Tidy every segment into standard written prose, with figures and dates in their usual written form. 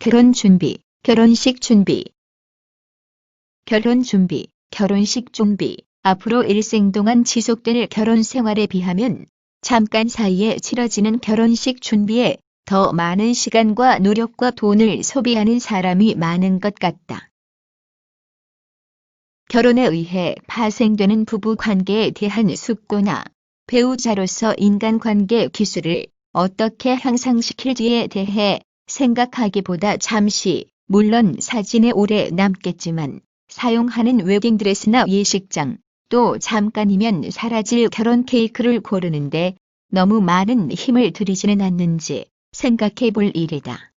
결혼 준비, 결혼식 준비. 결혼 준비, 결혼식 준비. 앞으로 일생 동안 지속될 결혼 생활에 비하면 잠깐 사이에 치러지는 결혼식 준비에 더 많은 시간과 노력과 돈을 소비하는 사람이 많은 것 같다. 결혼에 의해 파생되는 부부 관계에 대한 숙고나 배우자로서 인간관계 기술을 어떻게 향상시킬지에 대해 생각하기보다 잠시, 물론 사진에 오래 남겠지만 사용하는 웨딩드레스나 예식장, 또 잠깐이면 사라질 결혼 케이크를 고르는데 너무 많은 힘을 들이지는 않는지 생각해 볼 일이다.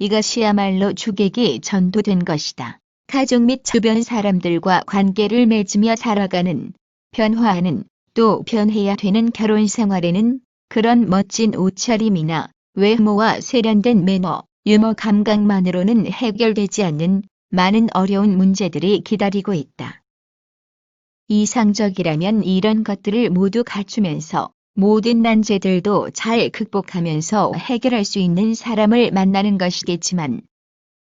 이것이야말로 주객이 전도된 것이다. 가족 및 주변 사람들과 관계를 맺으며 살아가는, 변화하는, 또 변해야 되는 결혼 생활에는 그런 멋진 옷차림이나 외모와 세련된 매너, 유머 감각만으로는 해결되지 않는 많은 어려운 문제들이 기다리고 있다. 이상적이라면 이런 것들을 모두 갖추면서 모든 난제들도 잘 극복하면서 해결할 수 있는 사람을 만나는 것이겠지만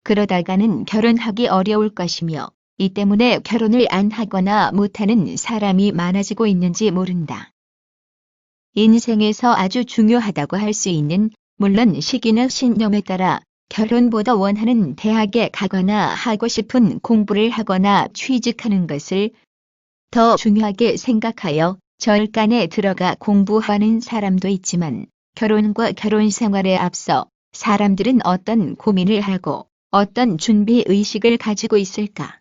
그러다가는 결혼하기 어려울 것이며 이 때문에 결혼을 안 하거나 못하는 사람이 많아지고 있는지 모른다. 인생에서 아주 중요하다고 할 수 있는, 물론 시기나 신념에 따라 결혼보다 원하는 대학에 가거나 하고 싶은 공부를 하거나 취직하는 것을 더 중요하게 생각하여 절간에 들어가 공부하는 사람도 있지만 결혼과 결혼 생활에 앞서 사람들은 어떤 고민을 하고 어떤 준비 의식을 가지고 있을까?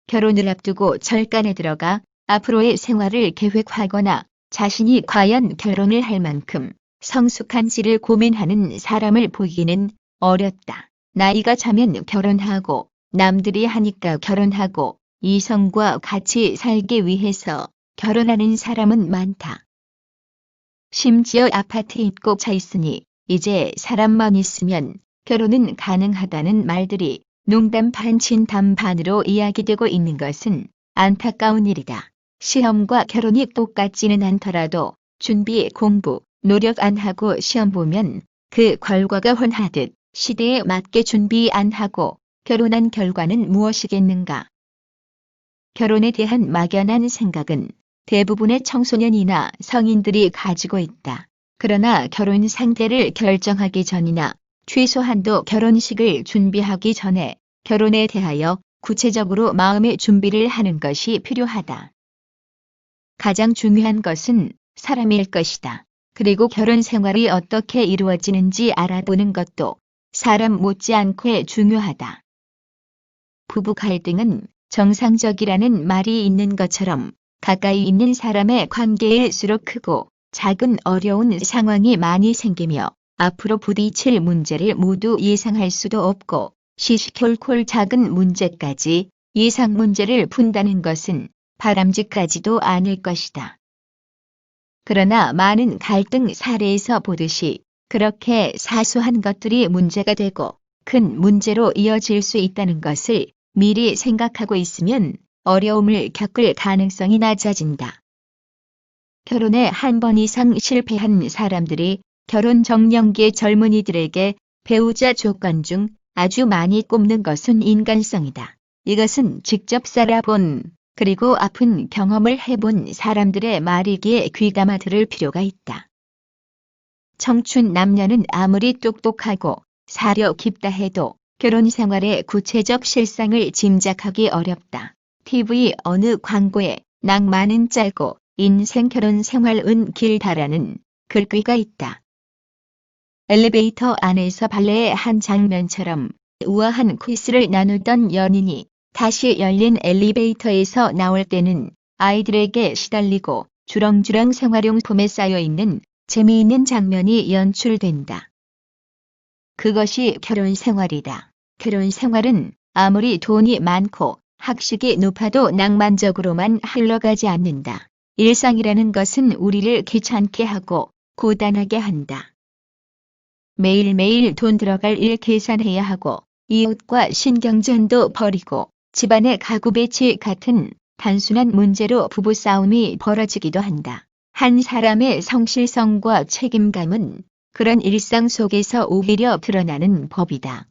결혼을 앞두고 절간에 들어가 앞으로의 생활을 계획하거나 자신이 과연 결혼을 할 만큼 성숙한지를 고민하는 사람을 보기는 어렵다. 나이가 차면 결혼하고 남들이 하니까 결혼하고 이성과 같이 살기 위해서 결혼하는 사람은 많다. 심지어 아파트 입고 차 있으니 이제 사람만 있으면 결혼은 가능하다는 말들이 농담 반 진담 반으로 이야기되고 있는 것은 안타까운 일이다. 시험과 결혼이 똑같지는 않더라도 준비, 공부, 노력 안 하고 시험 보면 그 결과가 훤하듯 시대에 맞게 준비 안 하고 결혼한 결과는 무엇이겠는가? 결혼에 대한 막연한 생각은 대부분의 청소년이나 성인들이 가지고 있다. 그러나 결혼 상대를 결정하기 전이나 최소한도 결혼식을 준비하기 전에 결혼에 대하여 구체적으로 마음의 준비를 하는 것이 필요하다. 가장 중요한 것은 사람일 것이다. 그리고 결혼 생활이 어떻게 이루어지는지 알아보는 것도 사람 못지않게 중요하다. 부부 갈등은 정상적이라는 말이 있는 것처럼 가까이 있는 사람의 관계일수록 크고 작은 어려운 상황이 많이 생기며 앞으로 부딪힐 문제를 모두 예상할 수도 없고 시시콜콜 작은 문제까지 예상 문제를 푼다는 것은 바람직하지도 않을 것이다. 그러나 많은 갈등 사례에서 보듯이 그렇게 사소한 것들이 문제가 되고 큰 문제로 이어질 수 있다는 것을 미리 생각하고 있으면 어려움을 겪을 가능성이 낮아진다. 결혼에 한 번 이상 실패한 사람들이 결혼 정년기의 젊은이들에게 배우자 조건 중 아주 많이 꼽는 것은 인간성이다. 이것은 직접 살아본 그리고 아픈 경험을 해본 사람들의 말이기에 귀담아 들을 필요가 있다. 청춘 남녀는 아무리 똑똑하고 사려 깊다 해도 결혼 생활의 구체적 실상을 짐작하기 어렵다. TV 어느 광고에 낭만은 짧고 인생 결혼 생활은 길다라는 글귀가 있다. 엘리베이터 안에서 발레의 한 장면처럼 우아한 키스를 나누던 연인이 다시 열린 엘리베이터에서 나올 때는 아이들에게 시달리고 주렁주렁 생활용품에 쌓여있는 재미있는 장면이 연출된다. 그것이 결혼 생활이다. 결혼 생활은 아무리 돈이 많고 학식이 높아도 낭만적으로만 흘러가지 않는다. 일상이라는 것은 우리를 귀찮게 하고 고단하게 한다. 매일매일 돈 들어갈 일 계산해야 하고 이웃과 신경전도 벌이고 집안의 가구 배치 같은 단순한 문제로 부부싸움이 벌어지기도 한다. 한 사람의 성실성과 책임감은 그런 일상 속에서 오히려 드러나는 법이다.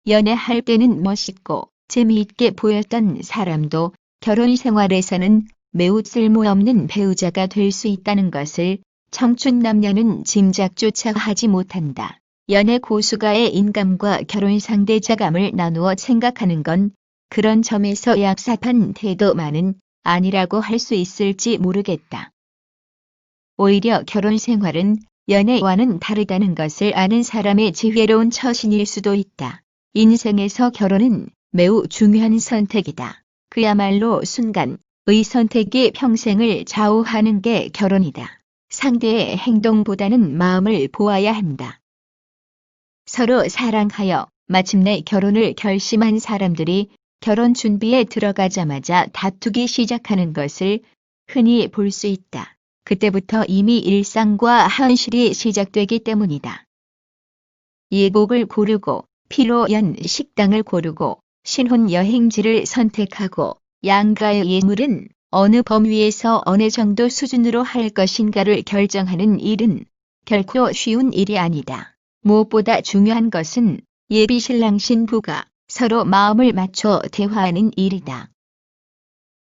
연애할 때는 멋있고 재미있게 보였던 사람도 결혼 생활에서는 매우 쓸모없는 배우자가 될 수 있다는 것을 청춘 남녀는 짐작조차 하지 못한다. 연애 고수가의 인감과 결혼 상대자감을 나누어 생각하는 건 그런 점에서 얍삽한 태도만은 아니라고 할 수 있을지 모르겠다. 오히려 결혼 생활은 연애와는 다르다는 것을 아는 사람의 지혜로운 처신일 수도 있다. 인생에서 결혼은 매우 중요한 선택이다. 그야말로 순간의 선택이 평생을 좌우하는 게 결혼이다. 상대의 행동보다는 마음을 보아야 한다. 서로 사랑하여 마침내 결혼을 결심한 사람들이 결혼 준비에 들어가자마자 다투기 시작하는 것을 흔히 볼 수 있다. 그때부터 이미 일상과 현실이 시작되기 때문이다. 예복을 고르고 피로연 식당을 고르고 신혼 여행지를 선택하고 양가의 예물은 어느 범위에서 어느 정도 수준으로 할 것인가를 결정하는 일은 결코 쉬운 일이 아니다. 무엇보다 중요한 것은 예비 신랑 신부가 서로 마음을 맞춰 대화하는 일이다.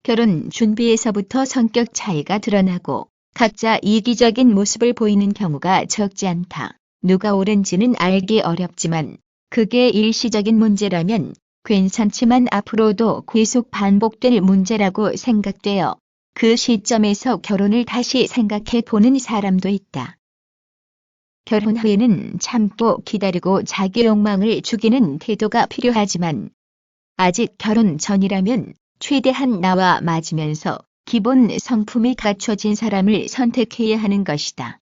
결혼 준비에서부터 성격 차이가 드러나고 각자 이기적인 모습을 보이는 경우가 적지 않다. 누가 옳은지는 알기 어렵지만 그게 일시적인 문제라면 괜찮지만 앞으로도 계속 반복될 문제라고 생각되어 그 시점에서 결혼을 다시 생각해 보는 사람도 있다. 결혼 후에는 참고 기다리고 자기 욕망을 죽이는 태도가 필요하지만 아직 결혼 전이라면 최대한 나와 맞으면서 기본 성품이 갖춰진 사람을 선택해야 하는 것이다.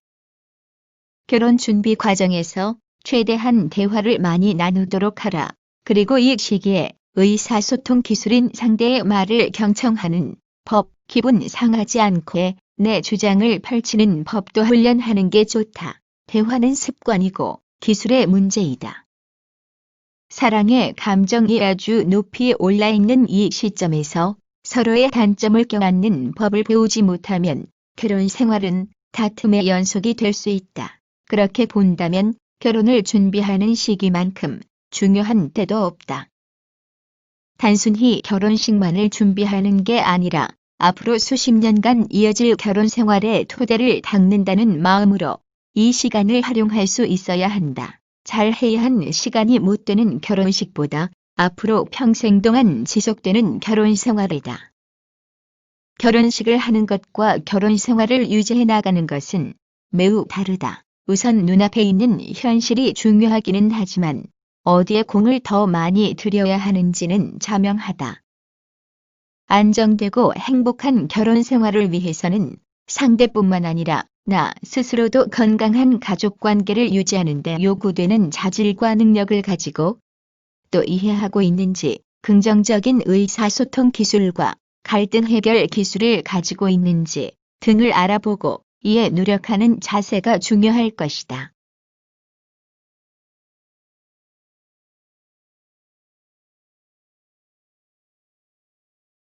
결혼 준비 과정에서 최대한 대화를 많이 나누도록 하라. 그리고 이 시기에 의사소통 기술인 상대의 말을 경청하는 법, 기분 상하지 않게 내 주장을 펼치는 법도 훈련하는 게 좋다. 대화는 습관이고 기술의 문제이다. 사랑의 감정이 아주 높이 올라있는 이 시점에서 서로의 단점을 껴안는 법을 배우지 못하면 결혼 생활은 다툼의 연속이 될 수 있다. 그렇게 본다면 결혼을 준비하는 시기만큼 중요한 때도 없다. 단순히 결혼식만을 준비하는 게 아니라 앞으로 수십 년간 이어질 결혼 생활의 토대를 닦는다는 마음으로 이 시간을 활용할 수 있어야 한다. 잘해야 한 시간이 못 되는 결혼식보다 앞으로 평생 동안 지속되는 결혼 생활이다. 결혼식을 하는 것과 결혼 생활을 유지해 나가는 것은 매우 다르다. 우선 눈앞에 있는 현실이 중요하기는 하지만 어디에 공을 더 많이 들여야 하는지는 자명하다. 안정되고 행복한 결혼 생활을 위해서는 상대뿐만 아니라 나 스스로도 건강한 가족관계를 유지하는 데 요구되는 자질과 능력을 가지고 또 이해하고 있는지 긍정적인 의사소통 기술과 갈등 해결 기술을 가지고 있는지 등을 알아보고 이에 노력하는 자세가 중요할 것이다.